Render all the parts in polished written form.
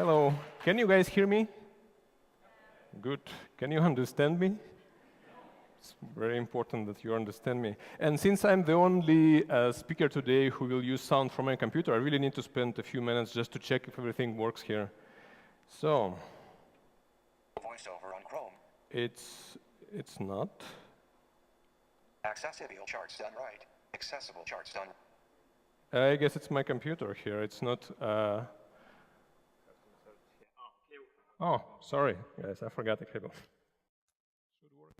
Hello. Can you guys hear me? Good. Can you understand me? It's very important that you understand me. And since I'm the only speaker today who will use sound from my computer, I really need to spend a few minutes just to check if everything works here. So, VoiceOver on Chrome. it's not. Accessible charts done right. Accessible charts done. I guess it's my computer here. It's not. Oh, sorry, guys. I forgot the cable. Should work.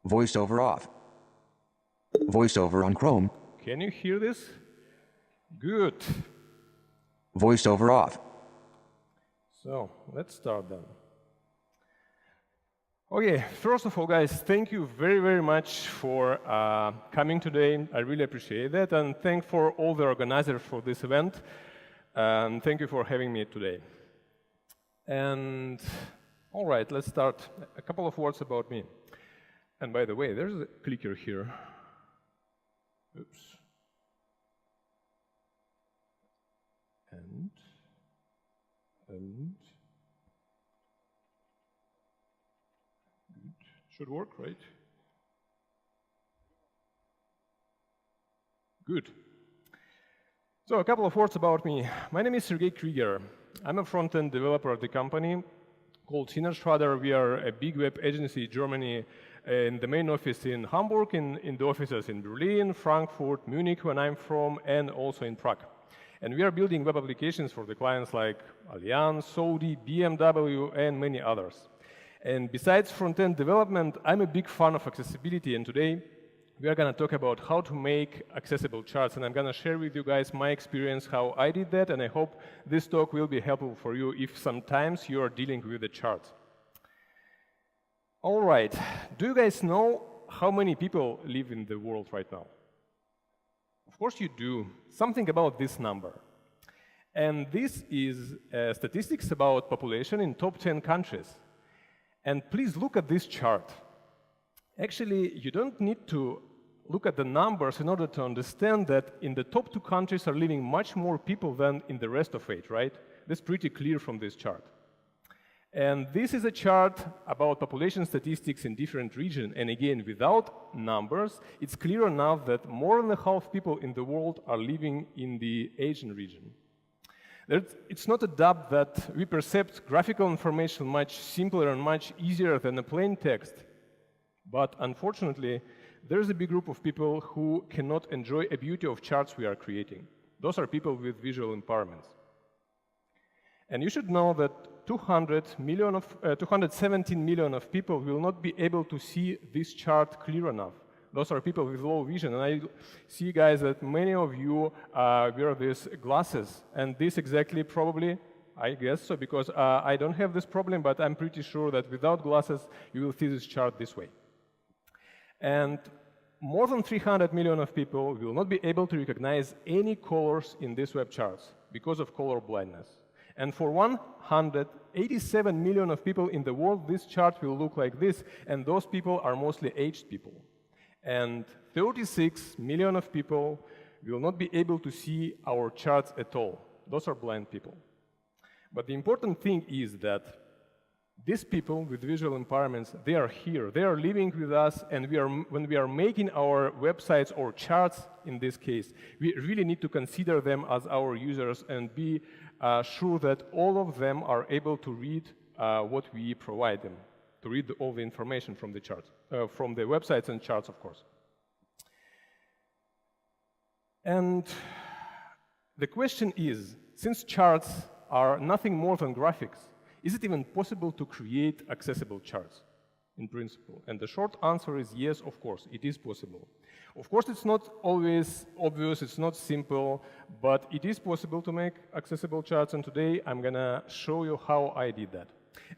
VoiceOver off. VoiceOver on Chrome. Can you hear this? Good. VoiceOver off. So let's start then. Okay, first of all, guys, thank you very, very much for coming today. I really appreciate that, and thank for all the organizers for this event. And thank you for having me today. And all right, let's start. A couple of words about me. And by the way, there's a clicker here. Oops. And good. Should work, right? Good. So a couple of words about me. My name is Sergei Kriger. I'm a front-end developer at the company called SinnerSchrader. We are a big web agency in Germany, in the main office in Hamburg, in the offices in Berlin, Frankfurt, Munich, where I'm from, and also in Prague. And we are building web applications for the clients like Allianz, Saudi, BMW, and many others. And besides front-end development, I'm a big fan of accessibility, and today we are going to talk about how to make accessible charts, and I'm going to share with you guys my experience, how I did that, and I hope this talk will be helpful for you if sometimes you are dealing with the chart. All right, do you guys know how many people live in the world right now? Of course you do. Something about this number. And this is statistics about population in top 10 countries. And please look at this chart. Actually, you don't need to look at the numbers in order to understand that in the top 2 countries are living much more people than in the rest of it, right? That's pretty clear from this chart. And this is a chart about population statistics in different regions. And again, without numbers, it's clear enough that more than half people in the world are living in the Asian region. It's not a doubt that we perceive graphical information much simpler and much easier than a plain text. But unfortunately, there's a big group of people who cannot enjoy the beauty of charts we are creating. Those are people with visual impairments. And you should know that 217 million of people will not be able to see this chart clear enough. Those are people with low vision. And I see, guys, that many of you wear these glasses. And this exactly probably, I guess so, because I don't have this problem, but I'm pretty sure that without glasses, you will see this chart this way. And more than 300 million of people will not be able to recognize any colors in these web charts because of color blindness. And for 187 million of people in the world, this chart will look like this, and those people are mostly aged people. And 36 million of people will not be able to see our charts at all. Those are blind people. But the important thing is that these people with visual impairments, they are here, they are living with us, and when we are making our websites or charts in this case, we really need to consider them as our users and be sure that all of them are able to read what we provide them, to read all the information from the charts, from the websites and charts, of course. And the question is, since charts are nothing more than graphics, is it even possible to create accessible charts in principle? And the short answer is yes, of course, it is possible. Of course, it's not always obvious, it's not simple, but it is possible to make accessible charts, and today I'm going to show you how I did that.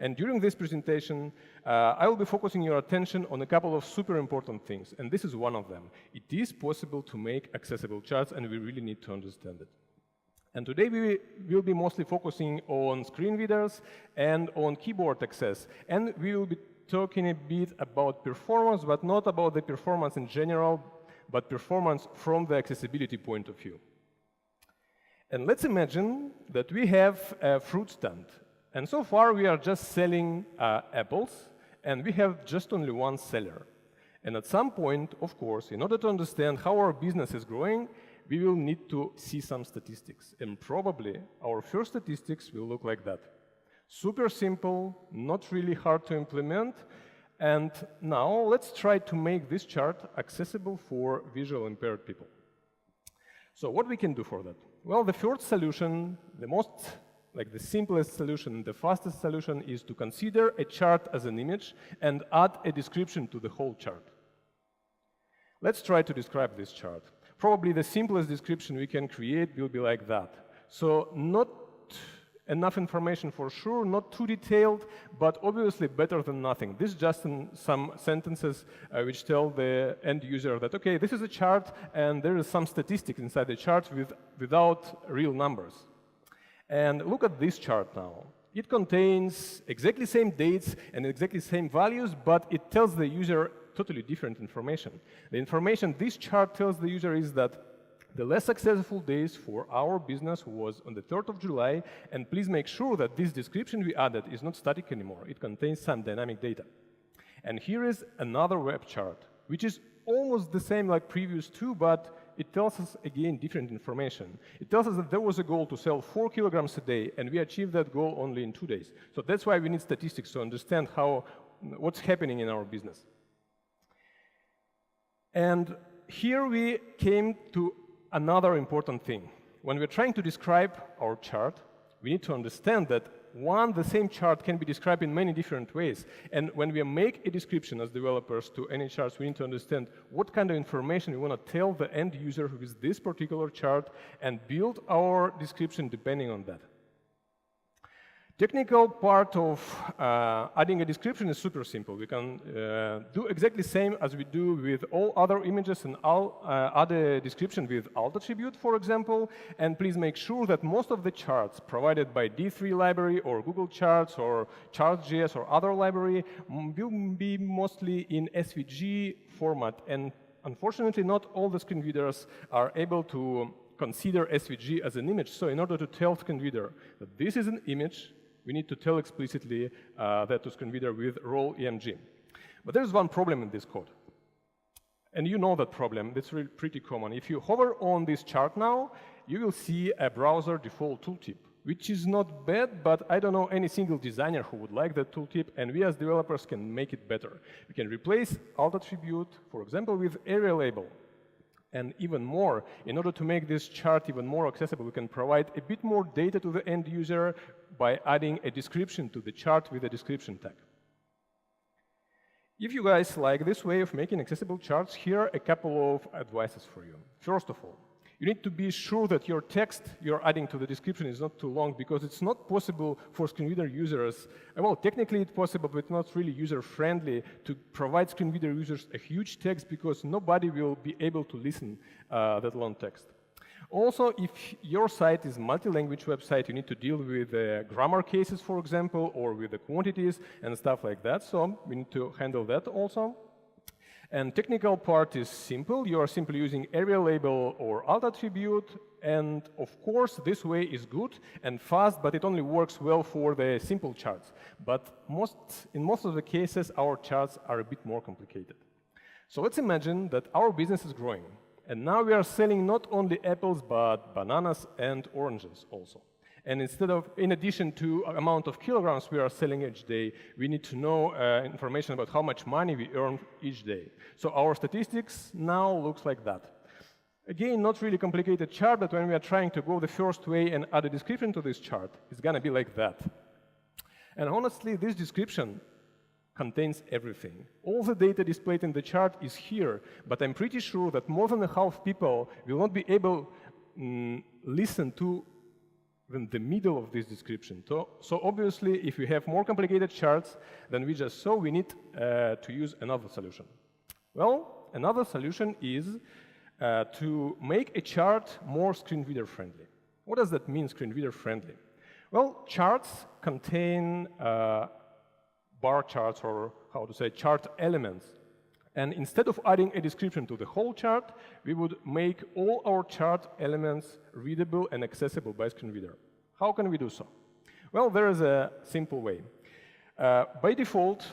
And during this presentation, I will be focusing your attention on a couple of super important things, and this is one of them. It is possible to make accessible charts, and we really need to understand it. And today we will be mostly focusing on screen readers and on keyboard access. And we will be talking a bit about performance, but not about the performance in general, but performance from the accessibility point of view. And let's imagine that we have a fruit stand. And so far, we are just selling apples, and we have just only one seller. And at some point, of course, in order to understand how our business is growing, we will need to see some statistics. And probably our first statistics will look like that. Super simple, not really hard to implement. And now let's try to make this chart accessible for visually impaired people. So what we can do for that? Well, the first solution, the simplest solution, the fastest solution is to consider a chart as an image and add a description to the whole chart. Let's try to describe this chart. Probably the simplest description we can create will be like that. So not enough information for sure, not too detailed, but obviously better than nothing. This is just some sentences which tell the end user that, okay, this is a chart and there is some statistics inside the chart without real numbers. And look at this chart now. It contains exactly same dates and exactly same values, but it tells the user totally different information. The information this chart tells the user is that the less successful days for our business was on the 3rd of July, and please make sure that this description we added is not static anymore. It contains some dynamic data. And here is another web chart, which is almost the same like previous two, but it tells us again different information. It tells us that there was a goal to sell 4 kilograms a day, and we achieved that goal only in 2 days. So that's why we need statistics to understand what's happening in our business. And here we came to another important thing. When we're trying to describe our chart, we need to understand that the same chart can be described in many different ways. And when we make a description as developers to any charts, we need to understand what kind of information we want to tell the end user who is this particular chart and build our description depending on that. Technical part of adding a description is super simple. We can do exactly the same as we do with all other images and add a description with alt attribute, for example. And please make sure that most of the charts provided by D3 library or Google Charts or Charts.js or other library will be mostly in SVG format. And unfortunately, not all the screen readers are able to consider SVG as an image. So in order to tell screen reader that this is an image, we need to tell explicitly that to screen reader with role EMG. But there's one problem in this code. And you know that problem. That's really pretty common. If you hover on this chart now, you will see a browser default tooltip, which is not bad, but I don't know any single designer who would like that tooltip, and we as developers can make it better. We can replace alt attribute, for example, with area label. And even more, in order to make this chart even more accessible, we can provide a bit more data to the end user by adding a description to the chart with a description tag. If you guys like this way of making accessible charts, here are a couple of advices for you. First of all, you need to be sure that your text you're adding to the description is not too long, because it's not possible for screen reader users, well, technically it's possible, but not really user-friendly to provide screen reader users a huge text, because nobody will be able to listen that long text. Also, if your site is a multi-language website, you need to deal with grammar cases, for example, or with the quantities and stuff like that, so we need to handle that also. And technical part is simple. You are simply using area label or alt attribute, and of course this way is good and fast, but it only works well for the simple charts. But in most of the cases, our charts are a bit more complicated. So let's imagine that our business is growing, and now we are selling not only apples, but bananas and oranges also. And in addition to amount of kilograms we are selling each day, we need to know information about how much money we earn each day. So our statistics now looks like that. Again, not really complicated chart, but when we are trying to go the first way and add a description to this chart, it's gonna be like that. And honestly, this description contains everything. All the data displayed in the chart is here, but I'm pretty sure that more than half people will not be able to listen to the middle of this description. So obviously, if we have more complicated charts than we just saw, we need to use another solution. Well, another solution is to make a chart more screen reader friendly. What does that mean, screen reader friendly? Well, charts contain bar charts, or how to say, chart elements. And instead of adding a description to the whole chart, we would make all our chart elements readable and accessible by screen reader. How can we do so? Well, there is a simple way. By default,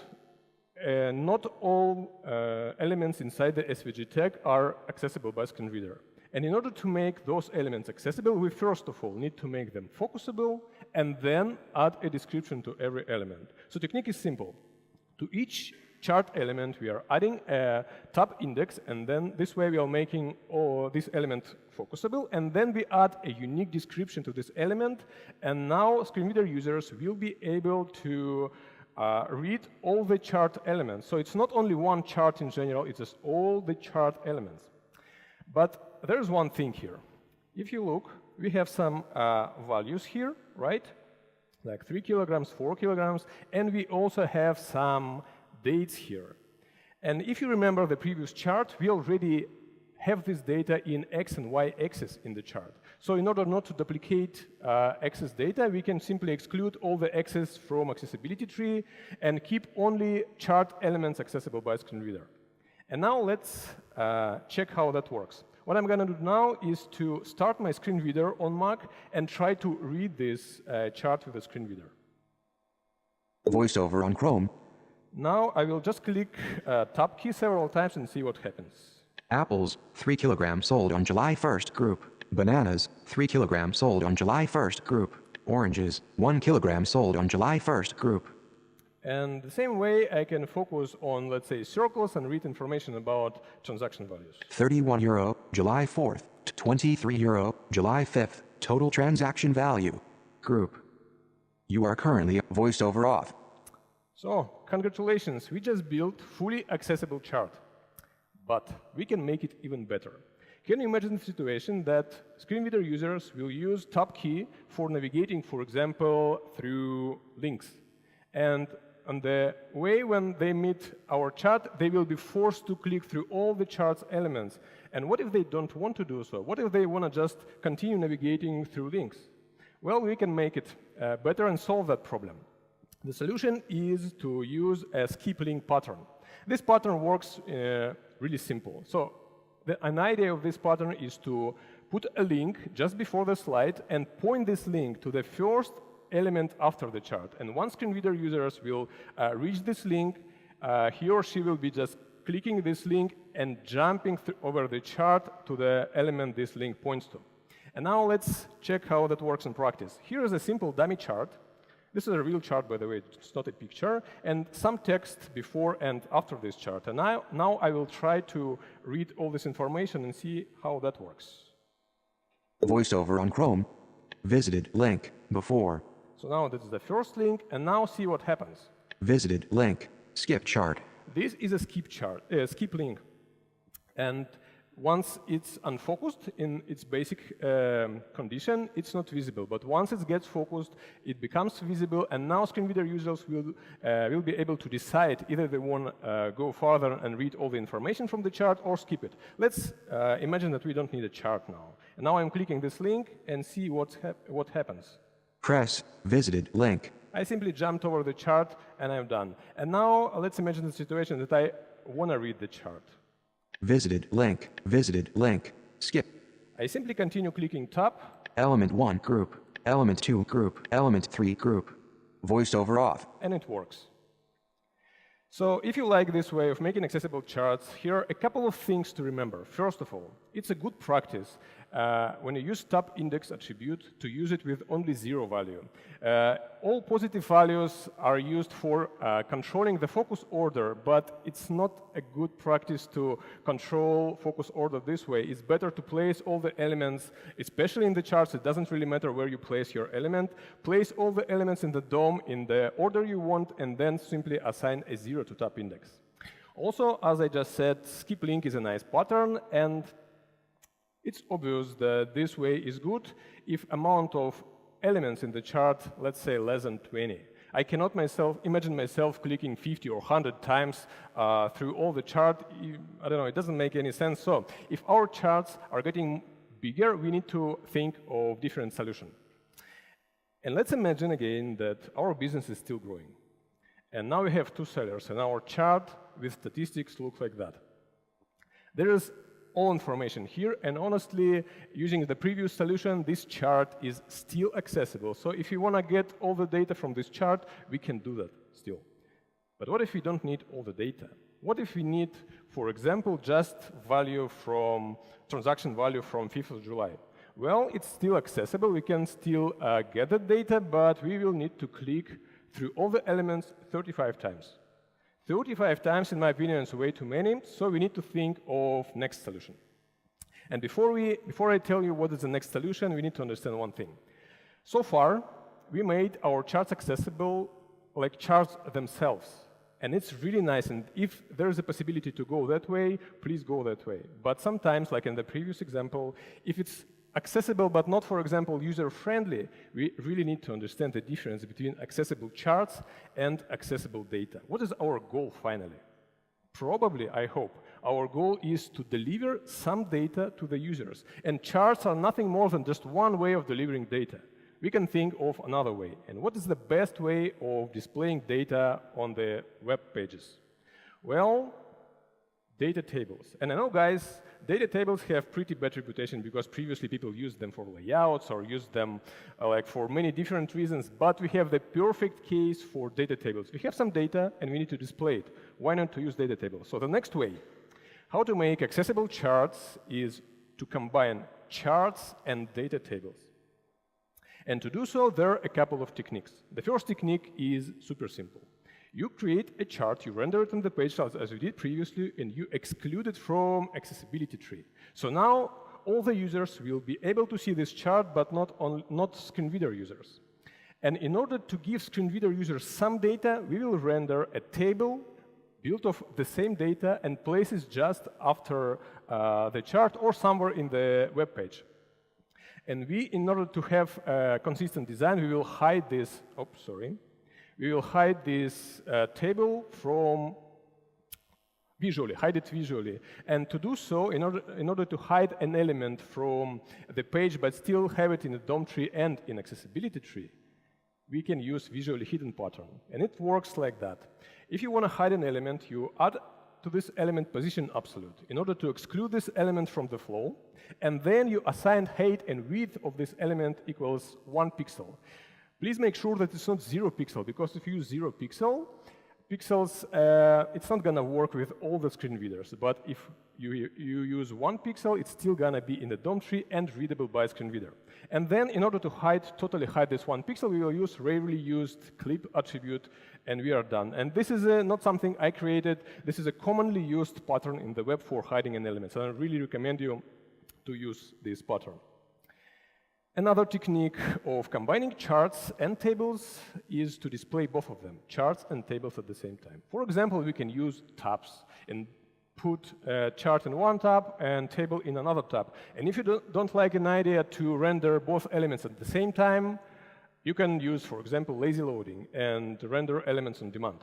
not all elements inside the SVG tag are accessible by screen reader. And in order to make those elements accessible, we first of all need to make them focusable and then add a description to every element. So the technique is simple. To each chart element, we are adding a tab index, and then this way we are making this element focusable, and then we add a unique description to this element, and now screen reader users will be able to read all the chart elements. So it's not only one chart in general, it's just all the chart elements. But there's one thing here. If you look, we have some values here, right? Like 3 kilograms, 4 kilograms, and we also have some dates here. And if you remember the previous chart, we already have this data in X and Y axis in the chart. So in order not to duplicate axis data, we can simply exclude all the axes from accessibility tree and keep only chart elements accessible by screen reader. And now let's check how that works. What I'm going to do now is to start my screen reader on Mac and try to read this chart with a screen reader. VoiceOver on Chrome. Now I will just click Tab key several times and see what happens. Apples, 3 kilograms sold on July 1st group. Bananas, 3 kilograms sold on July 1st group. Oranges, 1 kilogram sold on July 1st group. And the same way I can focus on, let's say, circles and read information about transaction values. €31, July 4th. €23, July 5th. Total transaction value. Group. You are currently VoiceOver off. So, congratulations, we just built fully accessible chart. But we can make it even better. Can you imagine the situation that screen reader users will use Tab key for navigating, for example, through links? And on the way when they meet our chart, they will be forced to click through all the chart's elements. And what if they don't want to do so? What if they want to just continue navigating through links? Well, we can make it better and solve that problem. The solution is to use a skip link pattern. This pattern works really simple. So an idea of this pattern is to put a link just before the slide and point this link to the first element after the chart. And once screen reader users will reach this link, he or she will be just clicking this link and jumping over the chart to the element this link points to. And now let's check how that works in practice. Here is a simple dummy chart. This is a real chart, by the way, it's not a picture, and some text before and after this chart. And now I will try to read all this information and see how that works. VoiceOver on Chrome. Visited link before. So now this is the first link, and now see what happens. Visited link. Skip chart. This is a skip link. And once it's unfocused in its basic condition, it's not visible. But once it gets focused, it becomes visible, and now screen reader users will be able to decide either they want to go further and read all the information from the chart or skip it. Let's imagine that we don't need a chart now. And now I'm clicking this link and see what happens. Press visited link. I simply jumped over the chart and I'm done. And now let's imagine the situation that I want to read the chart. Visited link, skip. I simply continue clicking Tab. Element 1 group, element 2 group, element 3 group. VoiceOver off. And it works. So if you like this way of making accessible charts, here are a couple of things to remember. First of all, it's a good practice when you use tab index attribute to use it with only 0 value. All positive values are used for controlling the focus order, but it's not a good practice to control focus order this way. It's better to place all the elements, especially in the charts. It doesn't really matter where you place your element. Place all the elements in the DOM in the order you want, and then simply assign a 0 to tab index. Also, as I just said, skip link is a nice pattern, and it's obvious that this way is good if amount of elements in the chart, let's say less than 20. I cannot imagine myself clicking 50 or 100 times through all the chart. I don't know, it doesn't make any sense. So if our charts are getting bigger, we need to think of different solutions. And let's imagine again that our business is still growing. And now we have two sellers, and our chart with statistics looks like that. There is all information here, and honestly, using the previous solution, this chart is still accessible. So if you want to get all the data from this chart, we can do that still. But what if we don't need all the data? What if we need, for example, just transaction value from 5th of July? Well, it's still accessible. We can still get the data, but we will need to click through all the elements 35 times. 35 times, in my opinion, is way too many, so we need to think of next solution. And before I tell you what is the next solution, we need to understand one thing. So far, we made our charts accessible like charts themselves. And it's really nice, and if there is a possibility to go that way, please go that way. But sometimes, like in the previous example, if it's accessible but not, for example, user-friendly, we really need to understand the difference between accessible charts and accessible data. What is our goal finally? Probably, I hope, our goal is to deliver some data to the users. And charts are nothing more than just one way of delivering data. We can think of another way. And what is the best way of displaying data on the web pages? Well, data tables. And I know, guys, data tables have pretty bad reputation because previously people used them for layouts or used them like for many different reasons, but we have the perfect case for data tables. We have some data and we need to display it. Why not to use data tables? So the next way, how to make accessible charts is to combine charts and data tables. And to do so, there are a couple of techniques. The first technique is super simple. You create a chart, you render it on the page as we did previously, and you exclude it from accessibility tree. So now all the users will be able to see this chart, but not screen reader users. And in order to give screen reader users some data, we will render a table built of the same data and place it just after the chart or somewhere in the web page. And in order to have a consistent design, we will hide this. We will hide this table from hide it visually. And to do so, in order to hide an element from the page but still have it in the DOM tree and in accessibility tree, we can use visually hidden pattern. And it works like that. If you want to hide an element, you add to this element position absolute in order to exclude this element from the flow, and then you assign height and width of this element equals 1 pixel. Please make sure that it's not 0 pixel, because if you use 0 pixels, it's not going to work with all the screen readers. But if you use 1 pixel, it's still going to be in the DOM tree and readable by screen reader. And then in order to totally hide this 1 pixel, we will use rarely used clip attribute, and we are done. And this is not something I created. This is a commonly used pattern in the web for hiding an element. So I really recommend you to use this pattern. Another technique of combining charts and tables is to display both of them, charts and tables at the same time. For example, we can use tabs and put a chart in one tab and table in another tab. And if you don't like an idea to render both elements at the same time, you can use, for example, lazy loading and render elements on demand.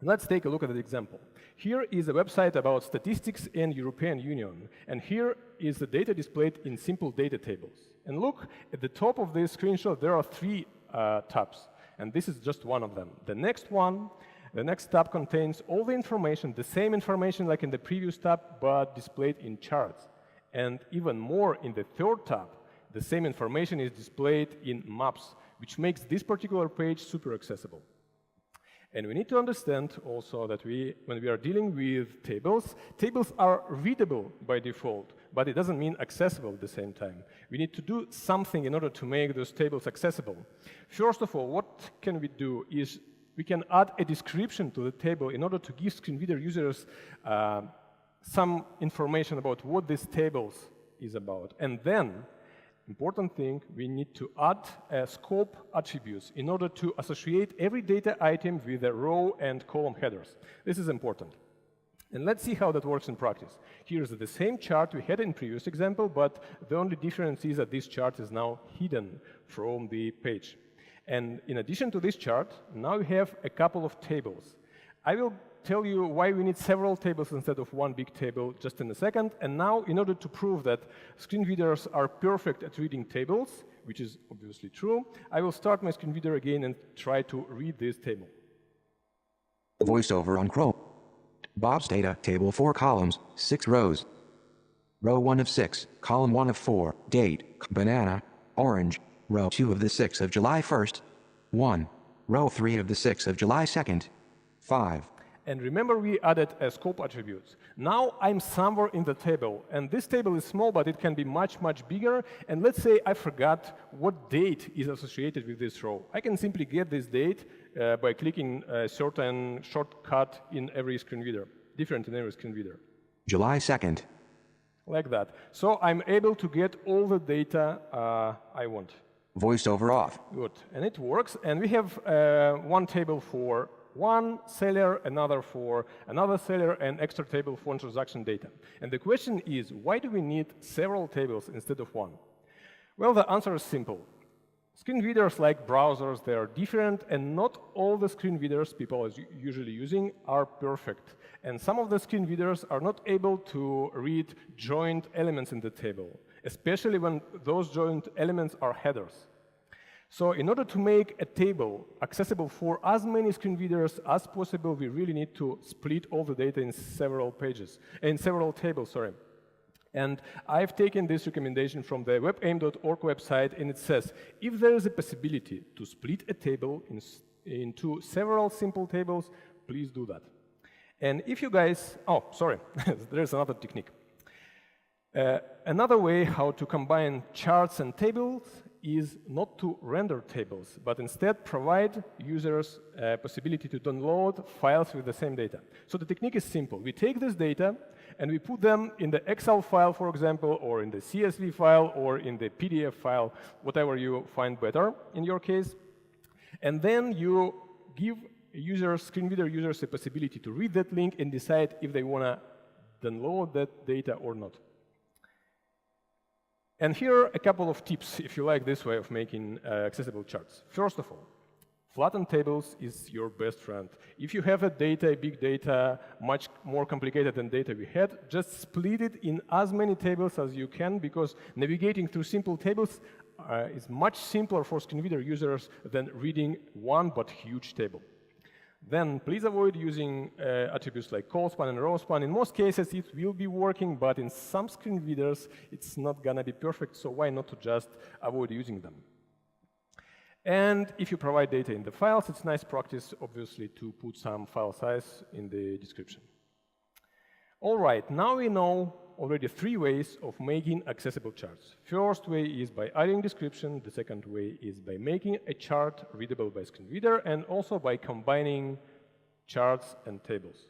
Let's take a look at the example. Here is a website about statistics in European Union, and here is the data displayed in simple data tables. And look, at the top of this screenshot, there are 3 tabs, and this is just one of them. The next tab contains all the information, the same information like in the previous tab, but displayed in charts. And even more, in the 3rd tab, the same information is displayed in maps, which makes this particular page super accessible. And we need to understand also that when we are dealing with tables, tables are readable by default, but it doesn't mean accessible at the same time. We need to do something in order to make those tables accessible. First of all, what can we do is we can add a description to the table in order to give screen reader users some information about what this table is about. And then, important thing, we need to add scope attributes in order to associate every data item with the row and column headers. This is important. And let's see how that works in practice. Here's the same chart we had in previous example, but the only difference is that this chart is now hidden from the page. And in addition to this chart, now we have a couple of tables. I will tell you why we need several tables instead of one big table just in a second. And now, in order to prove that screen readers are perfect at reading tables, which is obviously true, I will start my screen reader again and try to read this table. VoiceOver on Chrome. Bob's data table 4 columns, 6 rows. Row 1 of 6, column 1 of 4, date, banana, orange, row 2 of the 6 of July 1st, 1, row 3 of the 6 of July 2nd, 5. And remember we added a scope attributes. Now I'm somewhere in the table, and this table is small, but it can be much, much bigger. And let's say I forgot what date is associated with this row. I can simply get this date by clicking a certain shortcut in every screen reader, different in every screen reader. July 2nd. Like that. So I'm able to get all the data I want. VoiceOver off. Good. And it works. And we have one table for one seller, another for another seller, and extra table for transaction data. And the question is, why do we need several tables instead of one? Well, the answer is simple. Screen readers, like browsers, they are different, and not all the screen readers people are usually using are perfect. And some of the screen readers are not able to read joined elements in the table, especially when those joined elements are headers. So in order to make a table accessible for as many screen readers as possible, we really need to split all the data in several tables. And I've taken this recommendation from the webaim.org website, and it says, if there is a possibility to split a table into several simple tables, please do that. And if you guys, there's another technique. Another way how to combine charts and tables is not to render tables, but instead provide users a possibility to download files with the same data. So the technique is simple. We take this data and we put them in the Excel file, for example, or in the CSV file, or in the PDF file, whatever you find better in your case. And then you give screen reader users a possibility to read that link and decide if they want to download that data or not. And here are a couple of tips if you like this way of making accessible charts. First of all, flattened tables is your best friend. If you have a big data, much more complicated than data we had, just split it in as many tables as you can, because navigating through simple tables is much simpler for screen reader users than reading one but huge table. Then please avoid using attributes like col span and row span. In most cases, it will be working, but in some screen readers, it's not going to be perfect, so why not to just avoid using them? And if you provide data in the files, it's nice practice, obviously, to put some file size in the description. All right, now we know already 3 ways of making accessible charts. First way is by adding description. The second way is by making a chart readable by screen reader, and also by combining charts and tables.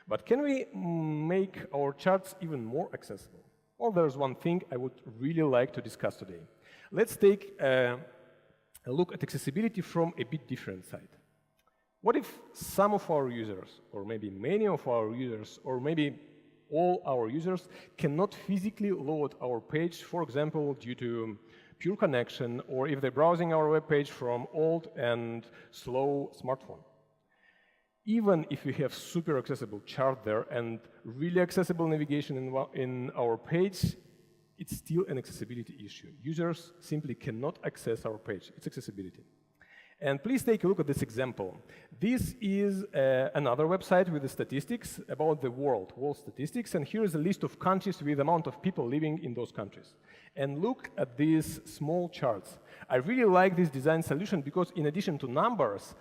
But can we make our charts even more accessible? Well, there's one thing I would really like to discuss today. Let's take a look at accessibility from a bit different side. What if some of our users, or maybe many of our users, or maybe all our users cannot physically load our page, for example, due to poor connection, or if they're browsing our web page from old and slow smartphone? Even if we have super accessible chart there and really accessible navigation in our page, it's still an accessibility issue. Users simply cannot access our page. It's accessibility. And please take a look at this example. This is another website with the statistics about the world statistics, and here is a list of countries with the amount of people living in those countries. And look at these small charts. I really like this design solution because in addition to numbers,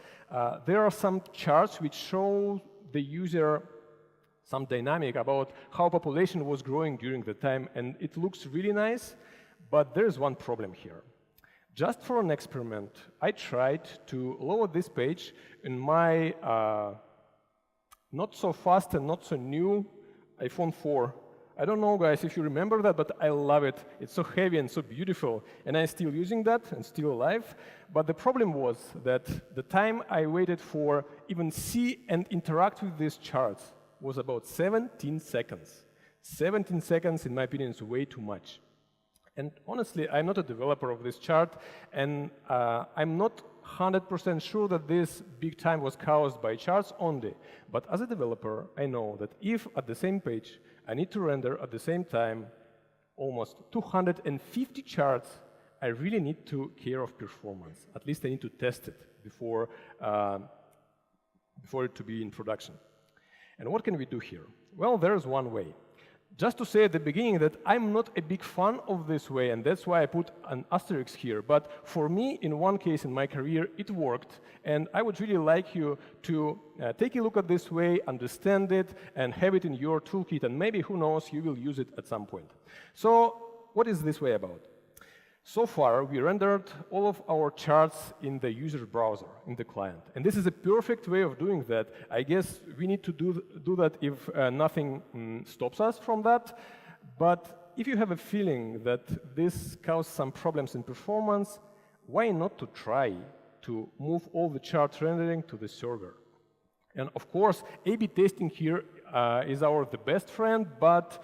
there are some charts which show the user some dynamic about how population was growing during the time, and it looks really nice, but there's one problem here. Just for an experiment, I tried to load this page in my not so fast and not so new iPhone 4. I don't know, guys, if you remember that, but I love it. It's so heavy and so beautiful, and I'm still using that and still alive. But the problem was that the time I waited for even see and interact with these charts was about 17 seconds. 17 seconds, in my opinion, is way too much. And honestly, I'm not a developer of this chart, and I'm not 100% sure that this big time was caused by charts only. But as a developer, I know that if at the same page I need to render at the same time almost 250 charts, I really need to care of performance. At least I need to test it before for it to be in production. And what can we do here? Well, there's one way. Just to say at the beginning that I'm not a big fan of this way, and that's why I put an asterisk here. But for me, in one case in my career, it worked, and I would really like you to take a look at this way, understand it, and have it in your toolkit, and maybe, who knows, you will use it at some point. So what is this way about? So far, we rendered all of our charts in the user browser, in the client. And this is a perfect way of doing that. I guess we need to do that if nothing stops us from that. But if you have a feeling that this causes some problems in performance, why not to try to move all the chart rendering to the server? And of course, A/B testing here is the best friend, but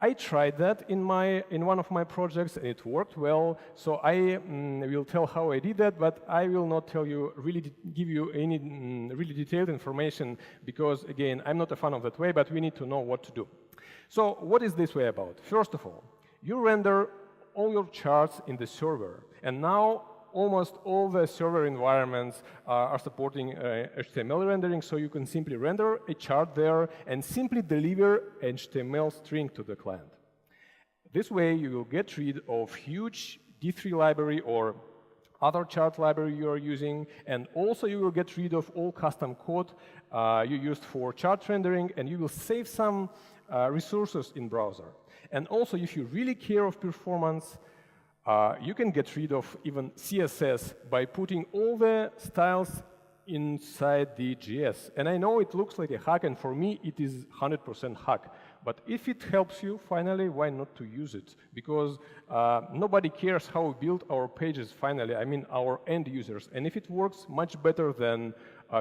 I tried that in one of my projects, and it worked well. So I will tell how I did that, but I will not give you any really detailed information because, again, I'm not a fan of that way, but we need to know what to do. So what is this way about? First of all, you render all your charts in the server, and now almost all the server environments are supporting HTML rendering, so you can simply render a chart there and simply deliver an HTML string to the client. This way, you will get rid of huge D3 library or other chart library you are using, and also you will get rid of all custom code you used for chart rendering, and you will save some resources in browser. And also, if you really care of performance, you can get rid of even CSS by putting all the styles inside the JS. And I know it looks like a hack, and for me it is 100% hack. But if it helps you, finally, why not to use it? Because nobody cares how we build our pages finally, I mean our end users. And if it works much better than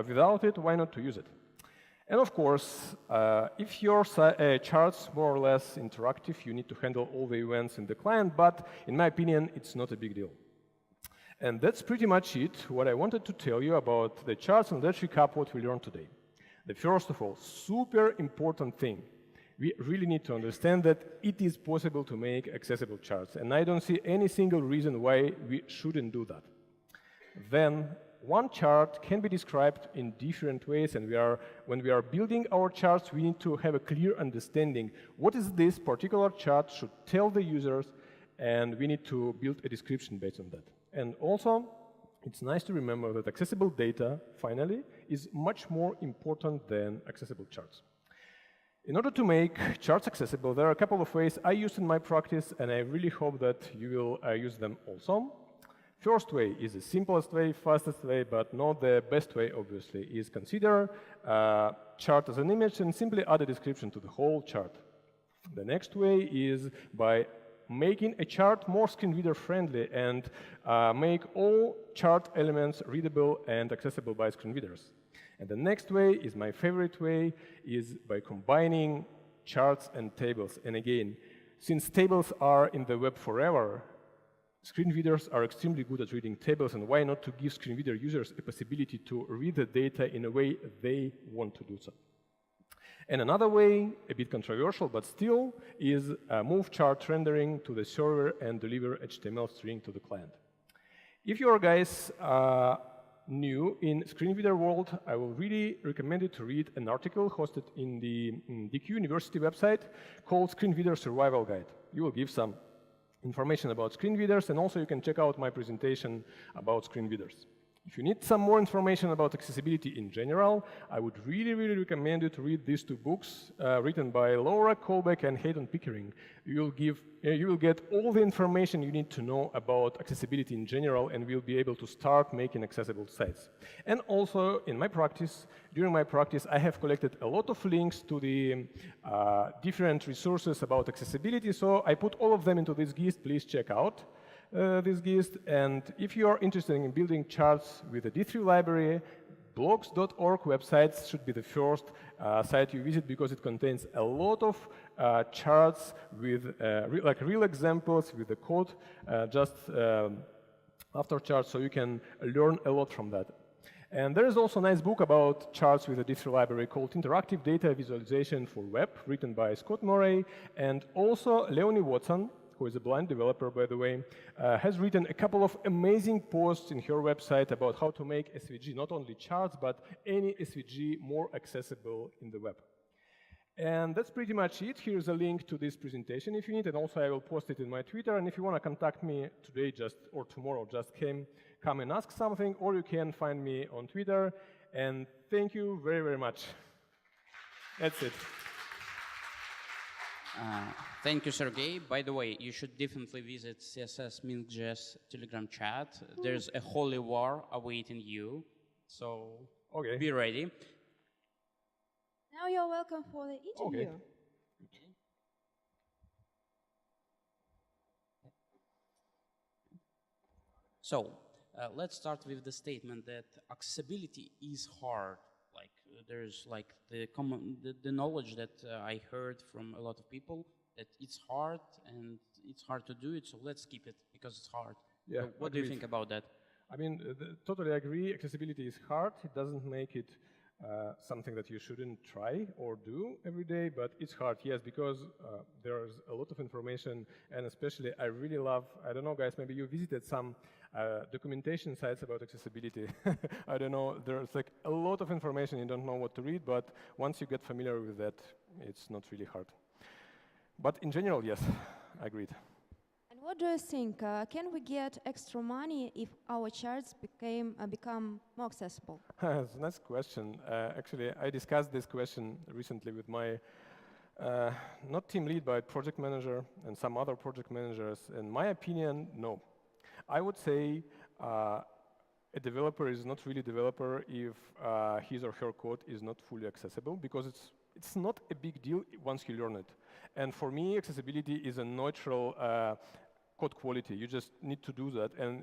without it, why not to use it? And of course, if your chart's more or less interactive, you need to handle all the events in the client, but in my opinion, it's not a big deal. And that's pretty much it, what I wanted to tell you about the charts, and let's recap what we learned today. The first of all, super important thing, we really need to understand that it is possible to make accessible charts, and I don't see any single reason why we shouldn't do that. Then, one chart can be described in different ways, and when we are building our charts, we need to have a clear understanding what is this particular chart should tell the users, and we need to build a description based on that. And also, it's nice to remember that accessible data, finally, is much more important than accessible charts. In order to make charts accessible, there are a couple of ways I use in my practice, and I really hope that you will use them also. First way is the simplest way, fastest way, but not the best way, obviously, is consider chart as an image and simply add a description to the whole chart. The next way is by making a chart more screen reader friendly and make all chart elements readable and accessible by screen readers. And the next way is my favorite way, is by combining charts and tables. And again, since tables are in the web forever, screen readers are extremely good at reading tables, and why not to give screen reader users a possibility to read the data in a way they want to do so. And another way, a bit controversial, but still, is move chart rendering to the server and deliver HTML string to the client. If you are guys new in screen reader world, I will really recommend you to read an article hosted in the DQ University website called Screen Reader Survival Guide. You will give some information about screen readers, and also you can check out my presentation about screen readers. If you need some more information about accessibility in general, I would really, really recommend you to read these two books written by Laura Kolbeck and Hayden Pickering. You will get all the information you need to know about accessibility in general, and we'll be able to start making accessible sites. And also, in my practice, during my practice, I have collected a lot of links to the different resources about accessibility, so I put all of them into this gist. Please check out this gist, and if you are interested in building charts with a D3 library, blogs.org websites should be the first site you visit, because it contains a lot of charts with like real examples with the code just after charts, so you can learn a lot from that. And there is also a nice book about charts with a D3 library called Interactive Data Visualization for Web, written by Scott Murray, and also Leonie Watson, who is a blind developer, by the way, has written a couple of amazing posts in her website about how to make SVG, not only charts, but any SVG more accessible in the web. And that's pretty much it. Here's a link to this presentation if you need, and also I will post it in my Twitter. And if you want to contact me today or tomorrow, just come and ask something, or you can find me on Twitter. And thank you very, very much. That's it. Thank you, Sergey. By the way, you should definitely visit CSS-Minsk-JS Telegram chat. There's a holy war awaiting you, so be ready. Now you're welcome for the interview. Okay. So let's start with the statement that accessibility is hard. Like there's like the knowledge that I heard from a lot of people that it's hard and it's hard to do it. So let's keep it because it's hard. Yeah. So what do you think about that? I mean, totally agree. Accessibility is hard. It doesn't make it something that you shouldn't try or do every day, but it's hard, yes, because there's a lot of information, and especially I really love, I don't know, guys, maybe you visited some documentation sites about accessibility. I don't know, there's like a lot of information, you don't know what to read, but once you get familiar with that, it's not really hard. But in general, yes, I agreed. And what do you think? Can we get extra money if our charts become more accessible? That's a nice question. Actually, I discussed this question recently with my, not team lead, but project manager and some other project managers. In my opinion, no. I would say a developer is not really a developer if his or her code is not fully accessible, because it's not a big deal once you learn it. And for me, accessibility is a neutral code quality. You just need to do that. And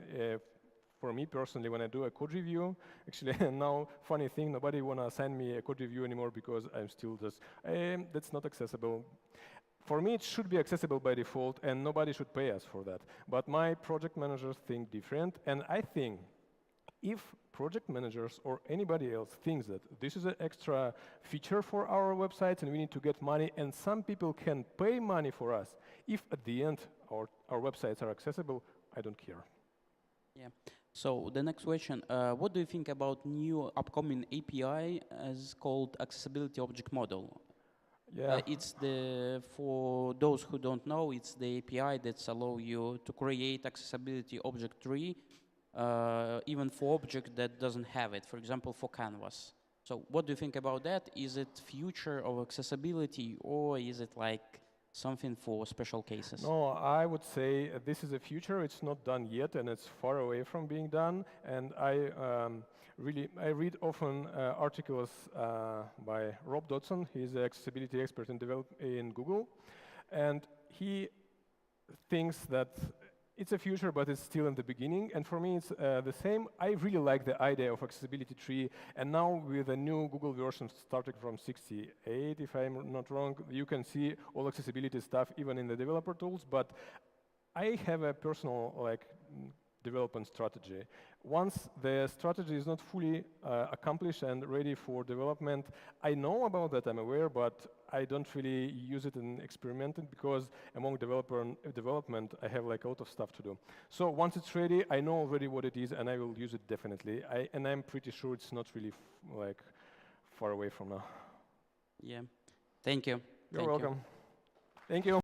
for me personally, when I do a code review, actually now, funny thing, nobody want to assign me a code review anymore because I'm still just, that's not accessible. For me, it should be accessible by default, and nobody should pay us for that. But my project managers think different, and I think if project managers or anybody else thinks that this is an extra feature for our websites and we need to get money, and some people can pay money for us, if at the end our websites are accessible, I don't care. Yeah. So the next question, what do you think about new upcoming API as called Accessibility Object Model? Yeah. It's for those who don't know, it's the API that's allow you to create accessibility object tree even for object that doesn't have it, for example, for Canvas. So what do you think about that? Is it future of accessibility, or is it like something for special cases? No, I would say this is a future. It's not done yet, and it's far away from being done. And I read often articles by Rob Dodson. He's an accessibility expert in Google, and he thinks that it's a future, but it's still in the beginning. And for me, it's the same. I really like the idea of accessibility tree. And now with a new Google version starting from 68, if I'm not wrong, you can see all accessibility stuff even in the developer tools. But I have a personal development strategy. Once the strategy is not fully accomplished and ready for development, I know about that, I'm aware, but I don't really use it in experimenting, because among development, I have like a lot of stuff to do. So once it's ready, I know already what it is, and I will use it definitely. And I'm pretty sure it's not really far away from now. Yeah. Thank you. You're welcome. Thank you.